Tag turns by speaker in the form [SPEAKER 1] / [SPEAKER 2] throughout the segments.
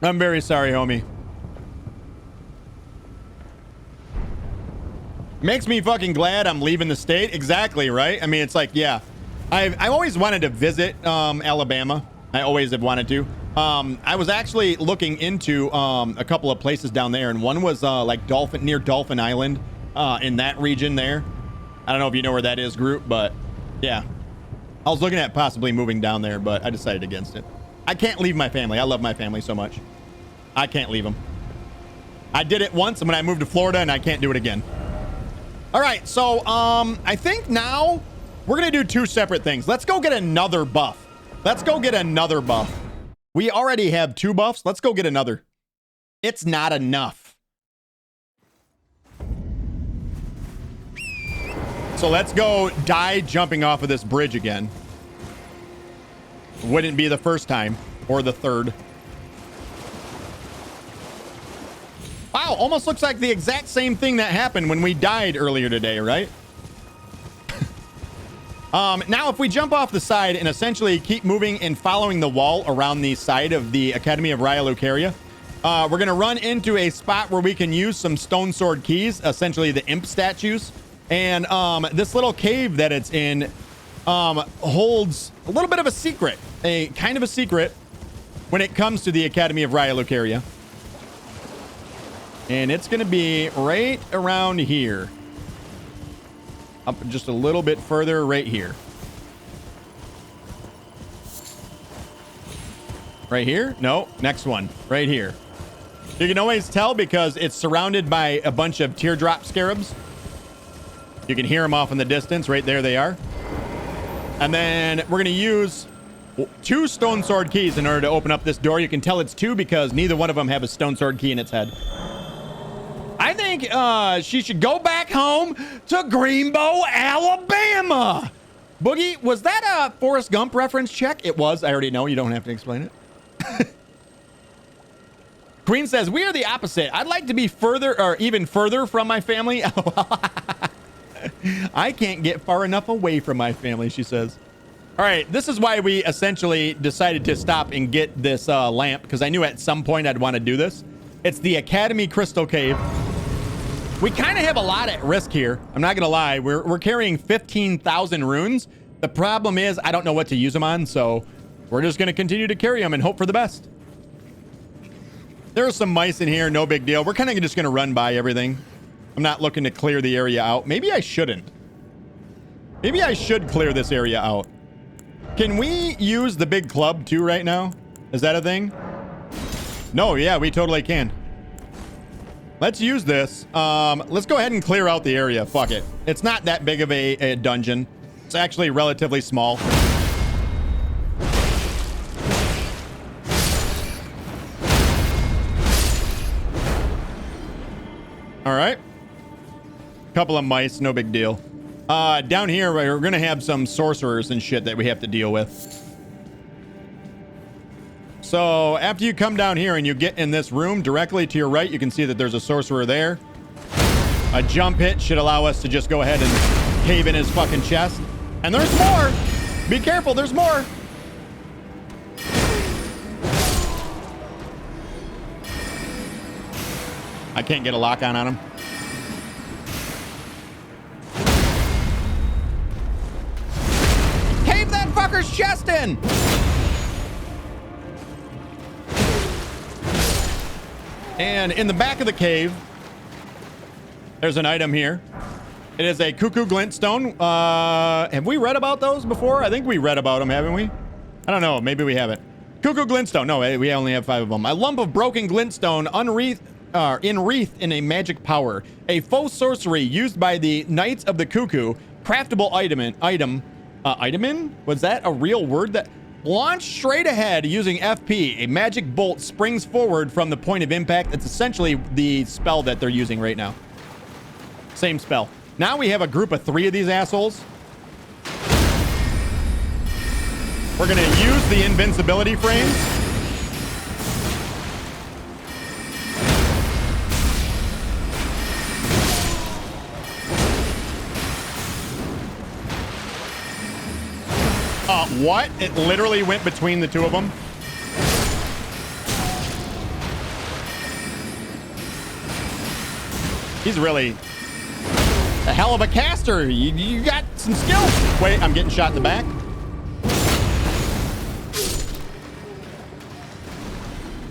[SPEAKER 1] I'm very sorry, homie. Makes me fucking glad I'm leaving the state. Exactly, right? I mean, it's like, yeah. I've always wanted to visit Alabama. I always have wanted to. I was actually looking into a couple of places down there, and one was like near Dolphin Island in that region there. I don't know if you know where that is, group, but yeah. I was looking at possibly moving down there, but I decided against it. I can't leave my family. I love my family so much. I can't leave them. I did it once when I moved to Florida, and I can't do it again. All right, so I think now we're going to do two separate things. Let's go get another buff. Let's go get another buff. We already have 2 buffs. Let's go get another. It's not enough. So let's go die jumping off of this bridge again. Wouldn't be the first time or the third. Wow, almost looks like the exact same thing that happened when we died earlier today, right? Now, if we jump off the side and essentially keep moving and following the wall around the side of the Academy of Raya Lucaria, we're going to run into a spot where we can use some stone sword keys, essentially the imp statues. And this little cave that it's in holds a little bit of a secret, a kind of a secret when it comes to the Academy of Raya Lucaria. And it's going to be right around here. Up just a little bit further right here. Right here? No, next one. Right here. You can always tell because it's surrounded by a bunch of teardrop scarabs. You can hear them off in the distance. Right there they are. And then we're going to use 2 stone sword keys in order to open up this door. You can tell it's 2 because neither one of them have a stone sword key in its head. I think she should go back home to Greenbow, Alabama. Boogie, was that a Forrest Gump reference? Check. It was. I already know. You don't have to explain it. Queen says, we are the opposite. I'd like to be further or even further from my family. I can't get far enough away from my family, she says. All right. This is why we essentially decided to stop and get this lamp, because I knew at some point I'd want to do this. It's the Academy Crystal Cave. We kind of have a lot at risk here. I'm not going to lie. We're carrying 15,000 runes. The problem is I don't know what to use them on, so we're just going to continue to carry them and hope for the best. There are some mice in here. No big deal. We're kind of just going to run by everything. I'm not looking to clear the area out. Maybe I shouldn't. Maybe I should clear this area out. Can we use the big club too right now? Is that a thing? No, yeah, we totally can. Let's use this. Let's go ahead and clear out the area. Fuck it. It's not that big of a dungeon. It's actually relatively small. All right. Couple of mice, no big deal. Down here, we're going to have some sorcerers and shit that we have to deal with. So after you come down here and you get in this room directly to your right, you can see that there's a sorcerer there. A jump hit should allow us to just go ahead and cave in his fucking chest. And there's more. Be careful. There's more. I can't get a lock on him. Cave that fucker's chest in. And in the back of the cave, there's an item here. It is a cuckoo glintstone. Have we read about those before? I think we read about them, haven't we? I don't know. Maybe we haven't. Cuckoo glintstone. No, we only have 5 of them. A lump of broken glintstone enwreathed in a magic power. A faux sorcery used by the Knights of the Cuckoo. Craftable item. Was that a real word? That launch straight ahead using FP. A magic bolt springs forward from the point of impact. It's essentially the spell that they're using right now. Same spell. Now we have a group of 3 of these assholes. We're going to use the invincibility frames. What? It literally went between the 2 of them. He's really a hell of a caster. You got some skills. Wait, I'm getting shot in the back.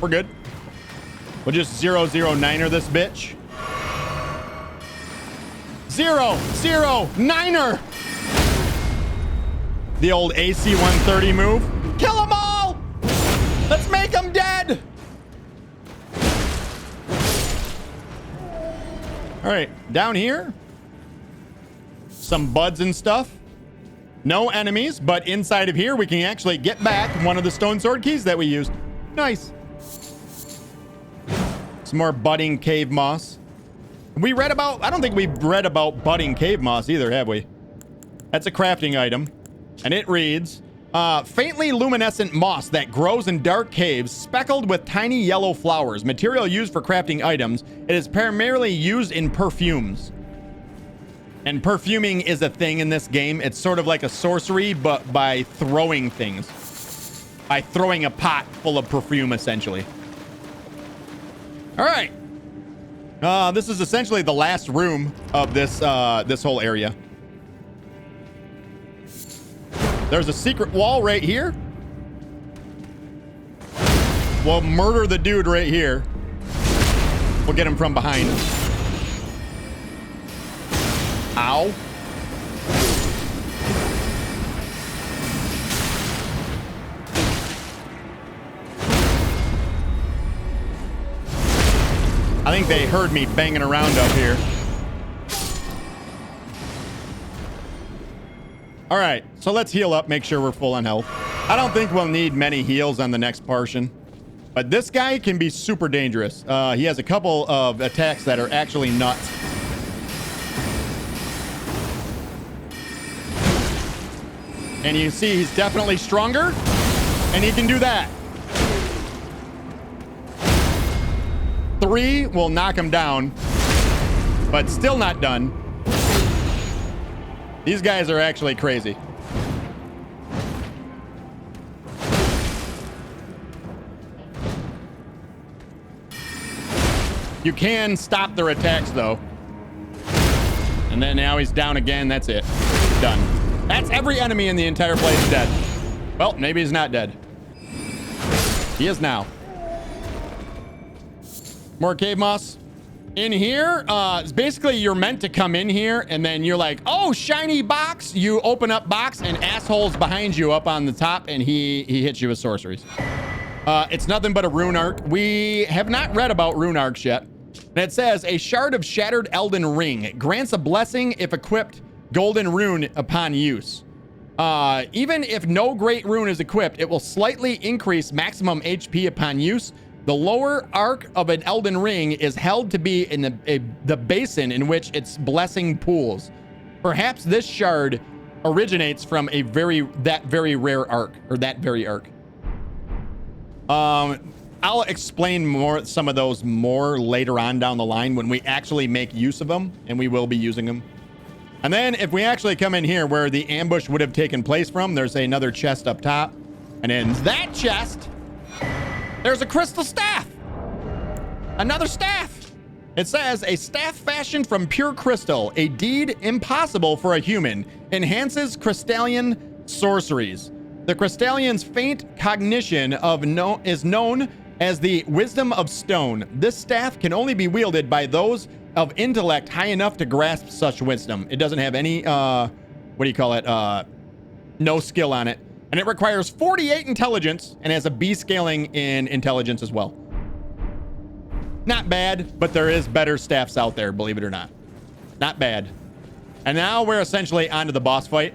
[SPEAKER 1] We're good. We'll just 009er this bitch. 009er. The old AC 130 move. Kill them all. Let's make them dead. All right, down here. Some buds and stuff. No enemies, but inside of here, we can actually get back one of the stone sword keys that we used. Nice. Some more budding cave moss. We read about, I don't think we've read about budding cave moss either, have we? That's a crafting item. And it reads, faintly luminescent moss that grows in dark caves, speckled with tiny yellow flowers. Material used for crafting items. It is primarily used in perfumes. And perfuming is a thing in this game. It's sort of like a sorcery, but by throwing things. By throwing a pot full of perfume, essentially. All right. This is essentially the last room of this this whole area. There's a secret wall right here. We'll murder the dude right here. We'll get him from behind. Ow. I think they heard me banging around up here. All right, so let's heal up, make sure we're full on health. I don't think we'll need many heals on the next portion, but this guy can be super dangerous. He has a couple of attacks that are actually nuts. And you see he's definitely stronger, and he can do that. 3 will knock him down, but still not done. These guys are actually crazy. You can stop their attacks, though. And then now he's down again. That's it. Done. That's every enemy in the entire place dead. Well, maybe he's not dead. He is now. More cave moss. In here, it's basically you're meant to come in here and then you're like, oh, shiny box. You open up box and assholes behind you up on the top and he hits you with sorceries. It's nothing but a rune arc. We have not read about rune arcs yet. And it says a shard of shattered Elden Ring. It grants a blessing if equipped golden rune upon use. Even if no great rune is equipped, it will slightly increase maximum HP upon use. The lower arc of an Elden Ring is held to be in the basin in which its blessing pools. Perhaps this shard originates from that very rare arc, or that very arc. I'll explain some of those more later on down the line when we actually make use of them, and we will be using them. And then if we actually come in here where the ambush would have taken place from, there's another chest up top. And in that chest, there's a crystal staff. Another staff. It says, a staff fashioned from pure crystal, a deed impossible for a human, enhances crystalline sorceries. The crystallion's faint cognition is known as the wisdom of stone. This staff can only be wielded by those of intellect high enough to grasp such wisdom. It doesn't have any, what do you call it? No skill on it. And it requires 48 intelligence and has a B scaling in intelligence as well. Not bad, but there is better staffs out there, believe it or not. Not bad. And now we're essentially onto the boss fight.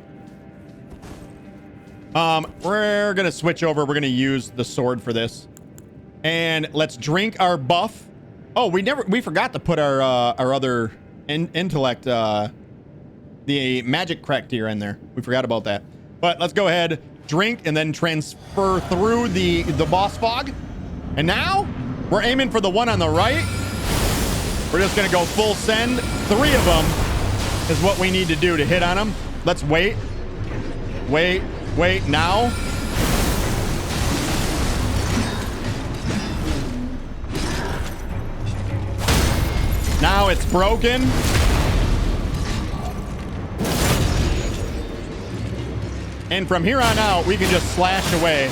[SPEAKER 1] We're gonna switch over. We're gonna use the sword for this. And let's drink our buff. Oh, we forgot to put our other intellect, the magic criteria in there. We forgot about that. But let's go ahead, drink, and then transfer through the boss fog. And now we're aiming for the one on the right. We're just gonna go full send. 3 of them is what we need to do to hit on them. Let's wait. Wait, now. Now it's broken. And from here on out, we can just slash away.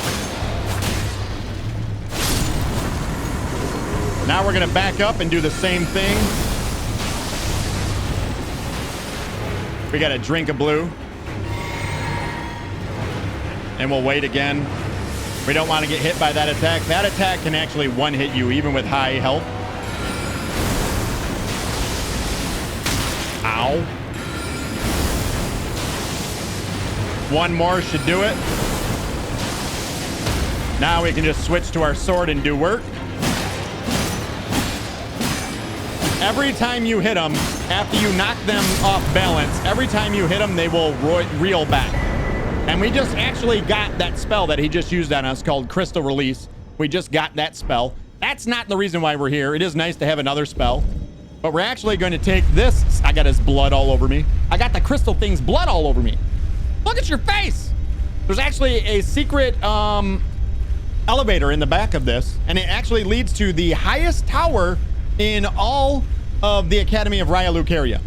[SPEAKER 1] Now we're going to back up and do the same thing. We got a drink of blue. And we'll wait again. We don't want to get hit by that attack. That attack can actually one-hit you even with high health. Ow. One more should do it. Now we can just switch to our sword and do work. Every time you hit them, after you knock them off balance, every time you hit them, they will reel back. And we just actually got that spell that he just used on us called Crystal Release. We just got that spell. That's not the reason why we're here. It is nice to have another spell. But we're actually going to take this. I got his blood all over me. I got the crystal thing's blood all over me. Look at your face. There's actually a secret elevator in the back of this. And it actually leads to the highest tower in all of the Academy of Raya Lucaria.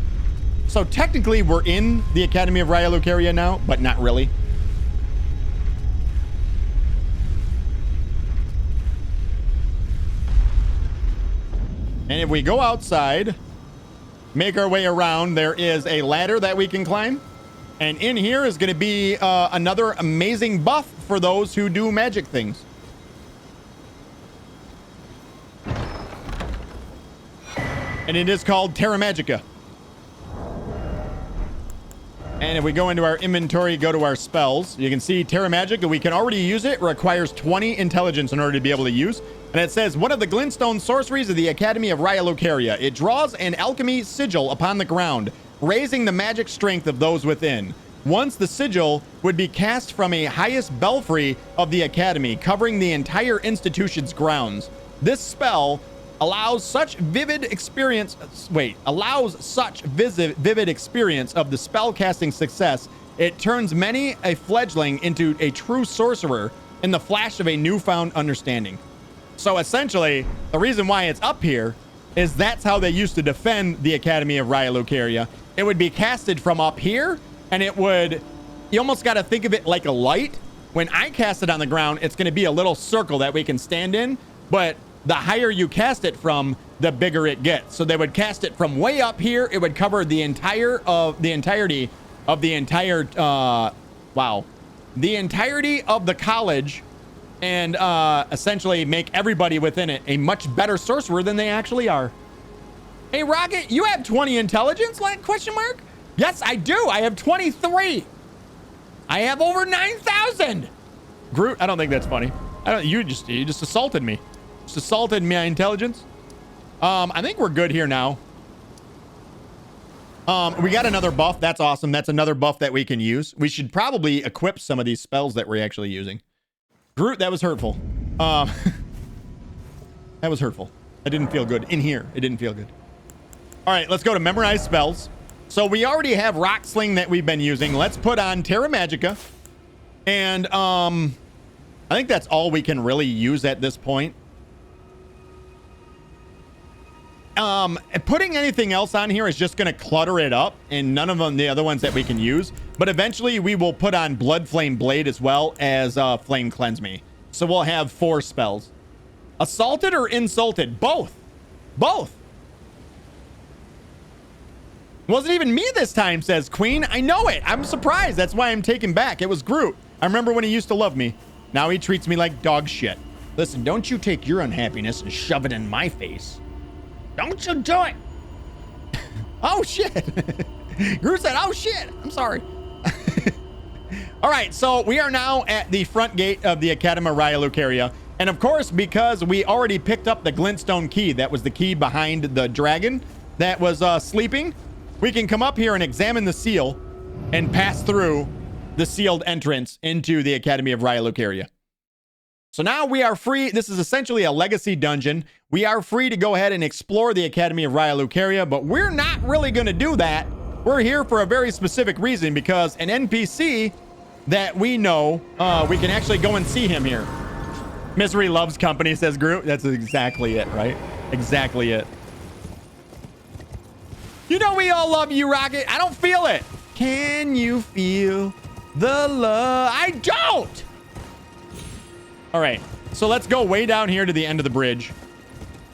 [SPEAKER 1] So technically we're in the Academy of Raya Lucaria now, but not really. And if we go outside, make our way around, there is a ladder that we can climb. And in here is going to be another amazing buff for those who do magic things. And it is called Terra Magica. And if we go into our inventory, go to our spells, you can see Terra Magica. We can already use it. It requires 20 intelligence in order to be able to use. And it says, one of the glintstone sorceries of the Academy of Raya Lucaria. It draws an alchemy sigil upon the ground, raising the magic strength of those within. Once the sigil would be cast from a highest belfry of the Academy, covering the entire institution's grounds. This spell allows such vivid experience of the spellcasting success, it turns many a fledgling into a true sorcerer in the flash of a newfound understanding. So essentially, the reason why it's up here is that's how they used to defend the Academy of Raya Lucaria. It would be casted from up here, and it would, you almost got to think of it like a light. When I cast it on the ground, it's going to be a little circle that we can stand in, but the higher you cast it from, the bigger it gets. So they would cast it from way up here. It would cover the entirety of the college, and essentially make everybody within it a much better sorcerer than they actually are. Hey, Rocket, you have 20 intelligence? Question mark? Yes, I do. I have 23. I have over 9,000. Groot, I don't think that's funny. You just assaulted me. Just assaulted my intelligence. I think we're good here now. We got another buff. That's awesome. That's another buff that we can use. We should probably equip some of these spells that we're actually using. Groot, that was hurtful. That was hurtful. That didn't feel good. In here, it didn't feel good. All right, let's go to memorize spells. So we already have Rock Sling that we've been using. Let's put on Terra Magica. And I think that's all we can really use at this point. Putting anything else on here is just going to clutter it up, and none of them the other ones that we can use. But eventually we will put on Blood Flame Blade as well as Flame Cleanse Me. So we'll have 4 spells. Assaulted or insulted? Both. Both. Wasn't even me this time, says Queen. I know it. I'm surprised. That's why I'm taken back. It was Groot. I remember when he used to love me. Now he treats me like dog shit. Listen, don't you take your unhappiness and shove it in my face. Don't you do it. Oh, shit. Groot said, oh, shit. I'm sorry. All right, so we are now at the front gate of the Academy of Raya Lucaria. And of course, because we already picked up the glintstone key, that was the key behind the dragon that was sleeping, we can come up here and examine the seal and pass through the sealed entrance into the Academy of Raya Lucaria. So now we are free. This is essentially a legacy dungeon. We are free to go ahead and explore the Academy of Raya Lucaria, but we're not really going to do that. We're here for a very specific reason, because an NPC that we know, we can actually go and see him here. Misery loves company, says Groot. That's exactly it, right? Exactly it. You know we all love you, Rocket. I don't feel it. Can you feel the love? I don't. All right. So let's go way down here to the end of the bridge.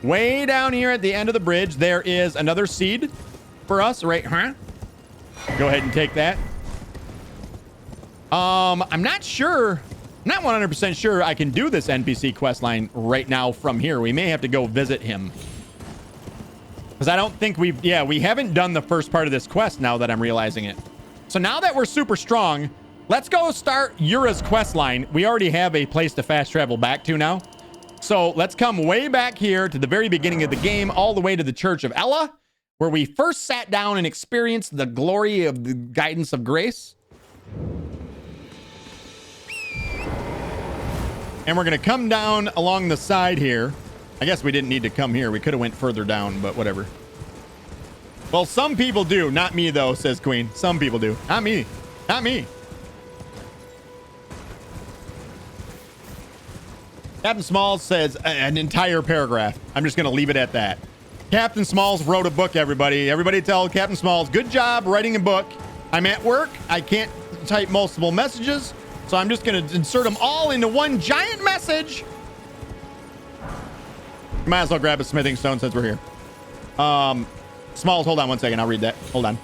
[SPEAKER 1] Way down here at the end of the bridge, there is another seed for us, right? Huh? Go ahead and take that. I'm not sure. I'm not 100% sure I can do this NPC quest line right now from here. We may have to go visit him. Because I don't think we haven't done the first part of this quest now that I'm realizing it. So now that we're super strong, let's go start Yura's quest line. We already have a place to fast travel back to now. So let's come way back here to the very beginning of the game, all the way to the Church of Ella, where we first sat down and experienced the glory of the guidance of grace. And we're going to come down along the side here. I guess we didn't need to come here. We could have went further down, but whatever. Well, some people do. Not me, though, says Queen. Some people do. Not me. Not me. Captain Smalls says an entire paragraph. I'm just going to leave it at that. Captain Smalls wrote a book, everybody. Everybody tell Captain Smalls, good job writing a book. I'm at work. I can't type multiple messages, so I'm just going to insert them all into one giant message. Might as well grab a smithing stone since we're here. Smalls, hold on one second. I'll read that. Hold on.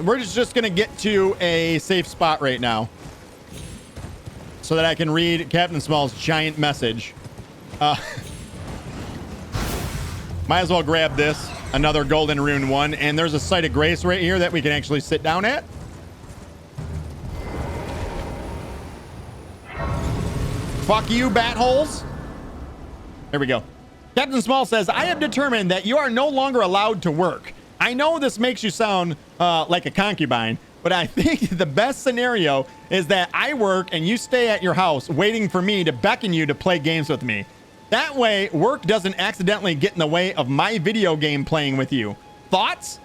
[SPEAKER 1] We're just going to get to a safe spot right now so that I can read Captain Smalls' giant message. Might as well grab this. Another golden rune one. And there's a site of grace right here that we can actually sit down at. Fuck you, bat holes. There we go. Captain Small says, I have determined that you are no longer allowed to work. I know this makes you sound like a concubine, but I think the best scenario is that I work and you stay at your house waiting for me to beckon you to play games with me. That way, work doesn't accidentally get in the way of my video game playing with you. Thoughts?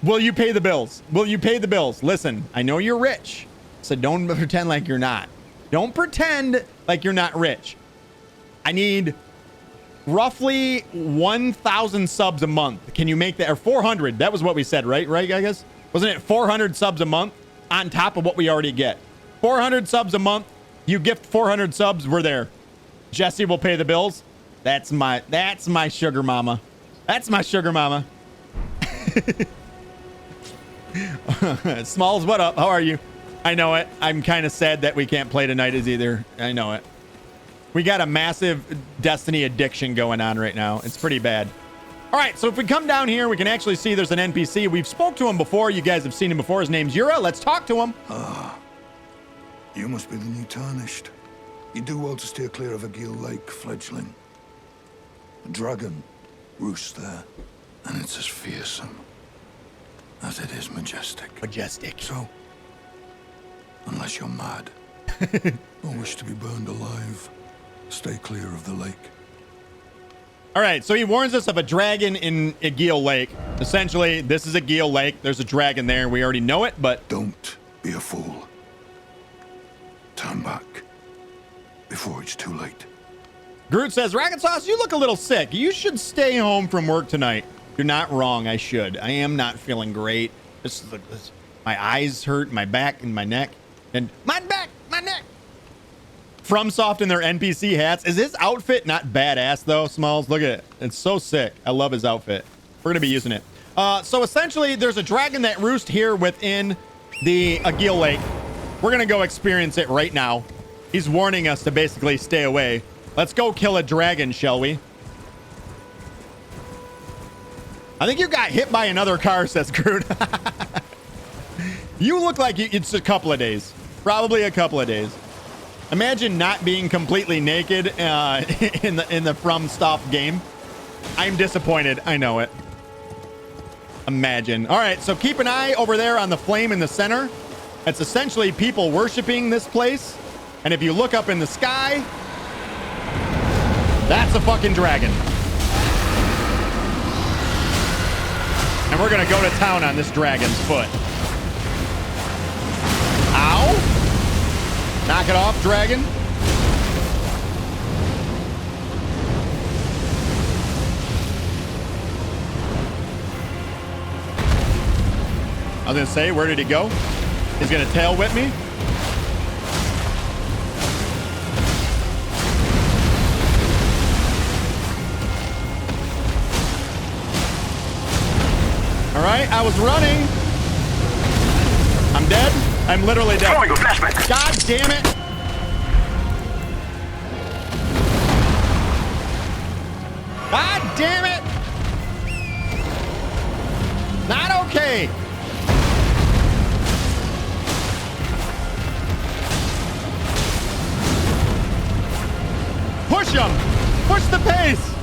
[SPEAKER 1] Will you pay the bills? Will you pay the bills? Listen, I know you're rich, so don't pretend like you're not. Don't pretend like you're not rich. I need roughly 1,000 subs a month. Can you make that? Or 400. That was what we said, right? Right, I guess? Wasn't it 400 subs a month on top of what we already get? 400 subs a month. You gift 400 subs. We're there. Jesse will pay the bills. That's my sugar mama. That's my sugar mama. Smalls, what up? How are you? I know it. I'm kind of sad that we can't play tonight as either. I know it. We got a massive Destiny addiction going on right now. It's pretty bad. All right, so if we come down here, we can actually see there's an NPC. We've spoke to him before. You guys have seen him before. His name's Yura. Let's talk to him.
[SPEAKER 2] Ah, you must be the new Tarnished. You do well to steer clear of a Gil Lake fledgling. A dragon roosts there, and it's as fearsome as it is majestic.
[SPEAKER 1] Majestic.
[SPEAKER 2] So, unless you're mad or wish to be burned alive, stay clear of the lake.
[SPEAKER 1] All right, so he warns us of a dragon in Gil Lake. Essentially, this is a Gil Lake. There's a dragon there. We already know it, but...
[SPEAKER 2] Don't be a fool. Turn back before it's too late.
[SPEAKER 1] Groot says, Rockitsauce, you look a little sick. You should stay home from work tonight. You're not wrong. I should. I am not feeling great. My eyes hurt, my back and my neck. And my back, my neck. FromSoft in their NPC hats. Is his outfit not badass, though, Smalls? Look at it. It's so sick. I love his outfit. We're going to be using it. So essentially, there's a dragon that roosts here within the Gil Lake. We're going to go experience it right now. He's warning us to basically stay away. Let's go kill a dragon, shall we? I think you got hit by another car, says Groot. You look like it's a couple of days. Probably a couple of days. Imagine not being completely naked in the FromSoft game. I'm disappointed. I know it. Imagine. All right, so keep an eye over there on the flame in the center. It's essentially people worshiping this place. And if you look up in the sky, that's a fucking dragon. And we're going to go to town on this dragon's foot. Ow. Knock it off, dragon. was gonna say, where did he go? He's gonna tail whip me. All right, I was running. I'm dead. I'm literally dead. God damn it. God damn it. Not okay. Push him. Push the pace.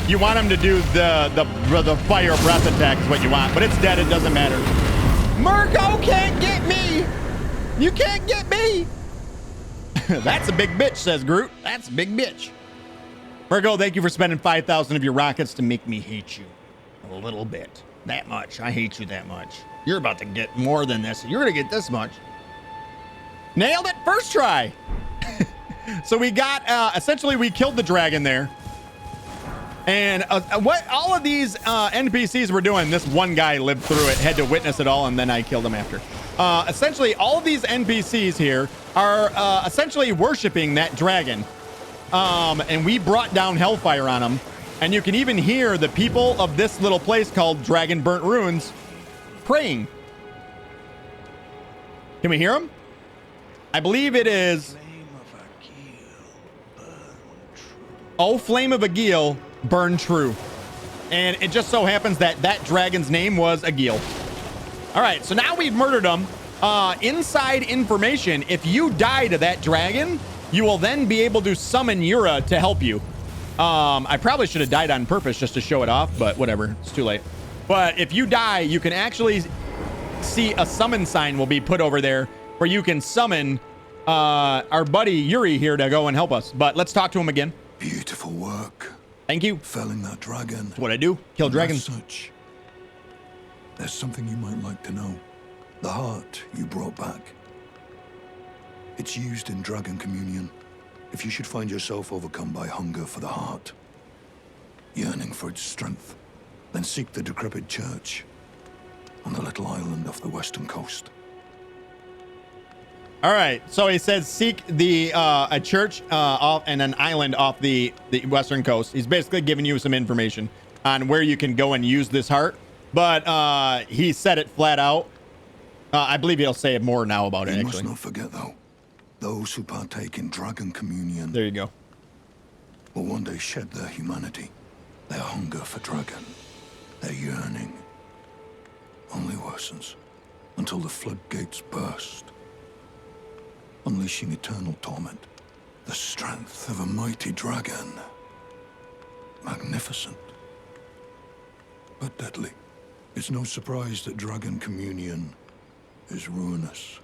[SPEAKER 1] You want him to do the fire breath attack is what you want, but it's dead. It doesn't matter. Murgo can't get me. You can't get me. That's a big bitch, says Groot. That's a big bitch. Murgo, thank you for spending 5,000 of your rockets to make me hate you a little bit. That much. I hate you that much. You're about to get more than this. You're going to get this much. Nailed it first try. So we got, essentially we killed the dragon there. And what all of these NPCs were doing, this one guy lived through it, had to witness it all, and then I killed him after. Essentially, all of these NPCs here are essentially worshiping that dragon. And we brought down hellfire on them. And you can even hear the people of this little place called Dragon Burnt Ruins praying. Can we hear them? I believe it is... Oh, Flame of Agil, burn true. And it just so happens that that dragon's name was Agil. All right, so now we've murdered him. Inside information, if you die to that dragon, you will then be able to summon Yura to help you. I probably should have died on purpose just to show it off, but whatever, it's too late. But if you die, you can actually see a summon sign will be put over there where you can summon our buddy Yuri here to go and help us. But let's talk to him again.
[SPEAKER 2] Beautiful work.
[SPEAKER 1] Thank you.
[SPEAKER 2] Felling that dragon.
[SPEAKER 1] That's what I do. Kill dragons.
[SPEAKER 2] Such. There's something you might like to know. The heart you brought back. It's used in dragon communion. If you should find yourself overcome by hunger for the heart, yearning for its strength, then seek the decrepit church on the little island off the western coast.
[SPEAKER 1] All right, so he says seek the a church off and an island off the western coast. He's basically giving you some information on where you can go and use this heart, but he said it flat out. I believe he'll say more now about it.
[SPEAKER 2] You
[SPEAKER 1] actually,
[SPEAKER 2] must not forget though, those who partake in dragon communion.
[SPEAKER 1] There you go.
[SPEAKER 2] Will one day shed their humanity, their hunger for dragon, their yearning. Only worsens until the floodgates burst, unleashing eternal torment. The strength of a mighty dragon. Magnificent, but deadly. It's no surprise that dragon communion is ruinous.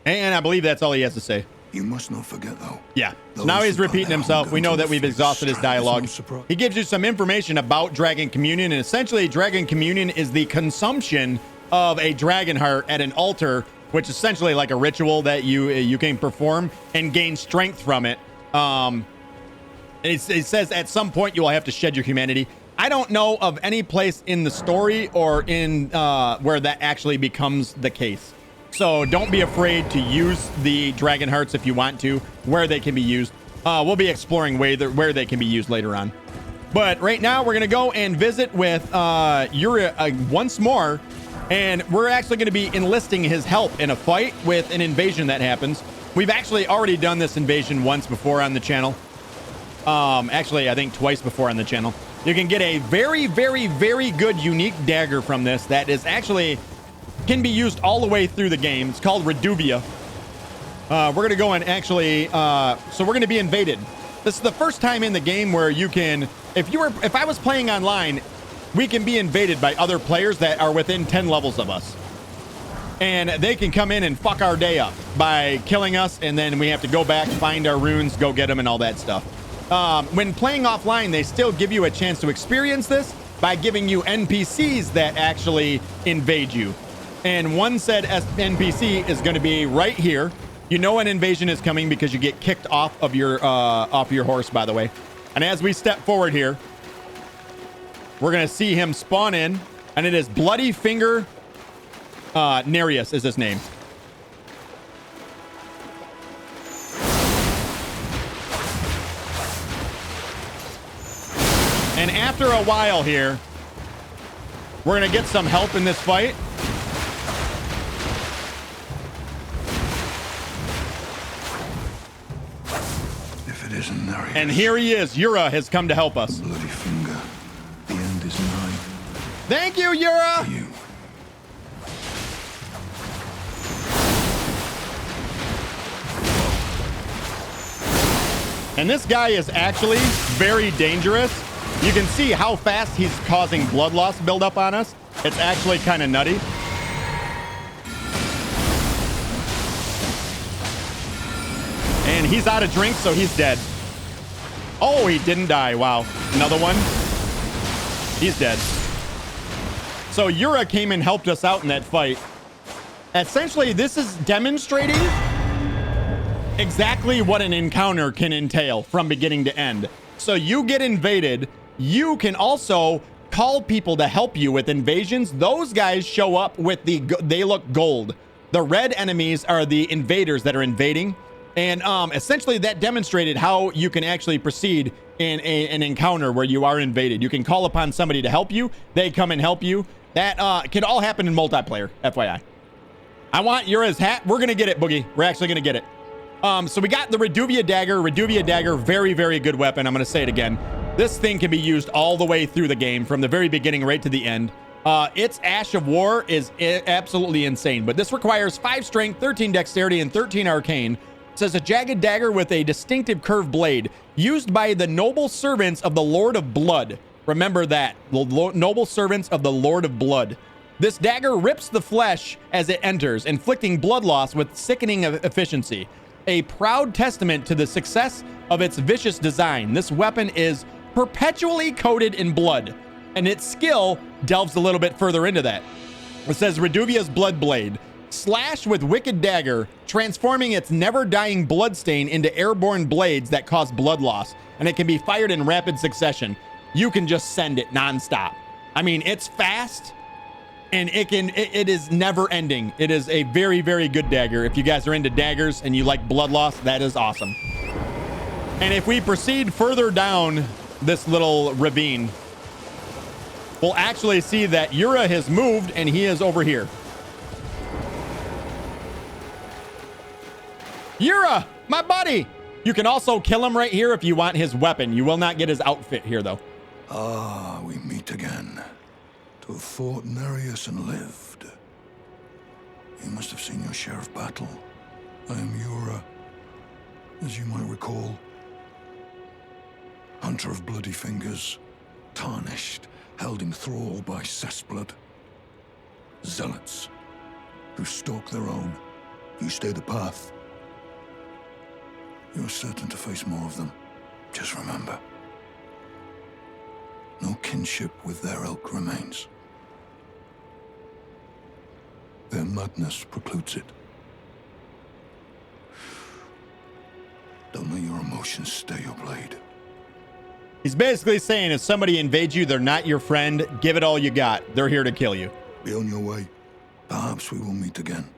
[SPEAKER 1] And I believe that's all he has to say.
[SPEAKER 2] You must not forget, though.
[SPEAKER 1] Yeah. So now he's repeating himself. We know that we've exhausted his dialogue. He gives you some information about Dragon Communion, and essentially Dragon Communion is the consumption of a dragon heart at an altar, which is essentially like a ritual that you can perform and gain strength from it. It says at some point you will have to shed your humanity. I don't know of any place in the story or in where that actually becomes the case. So don't be afraid to use the dragon hearts if you want to, where they can be used. We'll be exploring where they can be used later on. But right now we're going to go and visit with Yuri once more. And we're actually going to be enlisting his help in a fight with an invasion that happens. We've actually already done this invasion once before on the channel. Actually, I think twice before on the channel. You can get a very, very, very good unique dagger from this that is actually can be used all the way through the game. It's called Reduvia. We're going to go and actually, so we're going to be invaded. This is the first time in the game where you can, if I was playing online, we can be invaded by other players that are within 10 levels of us. And they can come in and fuck our day up by killing us, and then we have to go back, find our runes, go get them, and all that stuff. When playing offline, they still give you a chance to experience this by giving you NPCs that actually invade you. And one said NPC is going to be right here. You know an invasion is coming because you get kicked off of your horse, by the way. And as we step forward here, we're going to see him spawn in, and it is Bloody Finger Nereus is his name. And after a while here, we're going to get some help in this fight.
[SPEAKER 2] If it isn't Nereus.
[SPEAKER 1] And here he is. Yura has come to help us.
[SPEAKER 2] Bloody finger. The end is nigh.
[SPEAKER 1] Thank you, Yura.
[SPEAKER 2] For you.
[SPEAKER 1] And this guy is actually very dangerous. You can see how fast he's causing blood loss build up on us. It's actually kind of nutty. And he's out of drink, so he's dead. Oh, he didn't die. Wow. Another one. He's dead. So Yura came and helped us out in that fight. Essentially, this is demonstrating exactly what an encounter can entail from beginning to end. So you get invaded. You can also call people to help you with invasions. Those guys show up with they look gold. The red enemies are the invaders that are invading. And essentially that demonstrated how you can actually proceed in an encounter where you are invaded. You can call upon somebody to help you. They come and help you. That can all happen in multiplayer, FYI. I want Yura's hat. We're going to get it, Boogie. We're actually going to get it. So we got the Reduvia Dagger. Reduvia Dagger, very, very good weapon. I'm going to say it again. This thing can be used all the way through the game, from the very beginning right to the end. Its Ash of War is absolutely insane, but this requires 5 strength, 13 dexterity, and 13 arcane. It says a jagged dagger with a distinctive curved blade, used by the noble servants of the Lord of Blood. Remember that, the noble servants of the Lord of Blood. This dagger rips the flesh as it enters, inflicting blood loss with sickening efficiency. A proud testament to the success of its vicious design. This weapon is perpetually coated in blood, and its skill delves a little bit further into that. It says Reduvia's Blood Blade. Slash with wicked dagger, transforming its never-dying bloodstain into airborne blades that cause blood loss, and it can be fired in rapid succession. You can just send it nonstop. I mean, it's fast, and it is never ending. It is a very, very good dagger. If you guys are into daggers and you like blood loss, that is awesome. And if we proceed further down this little ravine, we'll actually see that Yura has moved and he is over here. Yura, my buddy! You can also kill him right here if you want his weapon. You will not get his outfit here, though.
[SPEAKER 2] Ah, we meet again. To have fought Nereus and lived. You must have seen your share of battle. I am Yura, as you might recall. Hunter of bloody fingers, tarnished, held in thrall by cessblood. Zealots, who stalk their own. You stay the path. You're certain to face more of them. Just remember, no kinship with their ilk remains. Their madness precludes it. Don't let your emotions stay your blade.
[SPEAKER 1] He's basically saying if somebody invades you, they're not your friend. Give it all you got. They're here to kill you.
[SPEAKER 2] Be on your way. Perhaps we will meet again.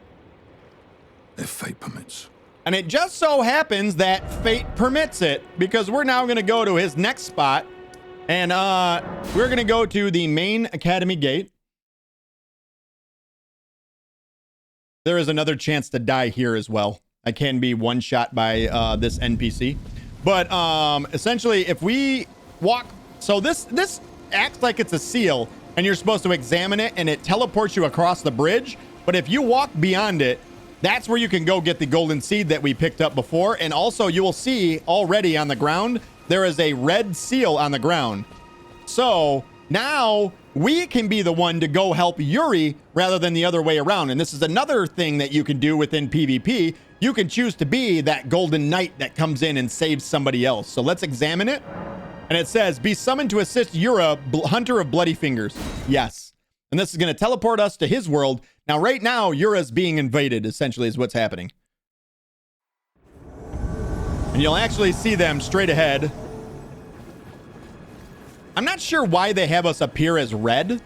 [SPEAKER 2] If fate permits.
[SPEAKER 1] And it just so happens that fate permits it, because we're now going to go to his next spot. And we're going to go to the main academy gate. There is another chance to die here as well. I can be one shot by this NPC. But essentially, if we walk... So this acts like it's a seal, and you're supposed to examine it, and it teleports you across the bridge. But if you walk beyond it, that's where you can go get the golden seed that we picked up before. And also, you will see already on the ground, there is a red seal on the ground. So now we can be the one to go help Yuri rather than the other way around. And this is another thing that you can do within PvP. You can choose to be that golden knight that comes in and saves somebody else. So let's examine it. And it says, be summoned to assist Yura, Hunter of Bloody Fingers. Yes. And this is going to teleport us to his world. Now, right now, Yura's being invaded, essentially, is what's happening. And you'll actually see them straight ahead. I'm not sure why they have us appear as red.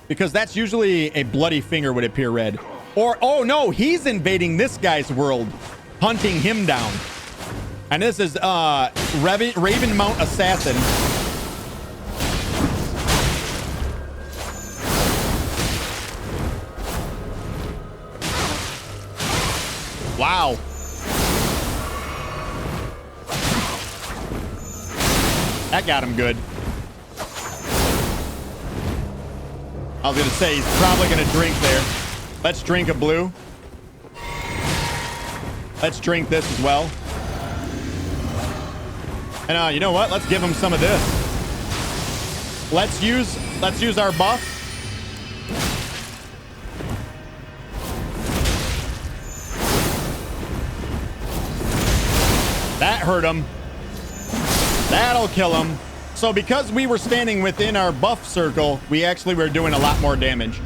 [SPEAKER 1] because that's usually a bloody finger would appear red. Or, oh no, he's invading this guy's world, hunting him down. And this is Raven Mount Assassin. Wow. That got him good. I was going to say, he's probably going to drink there. Let's drink a blue. Let's drink this as well. And you know what? Let's give him some of this. Let's use our buff. That hurt him. That'll kill him. So because we were standing within our buff circle, we actually were doing a lot more damage.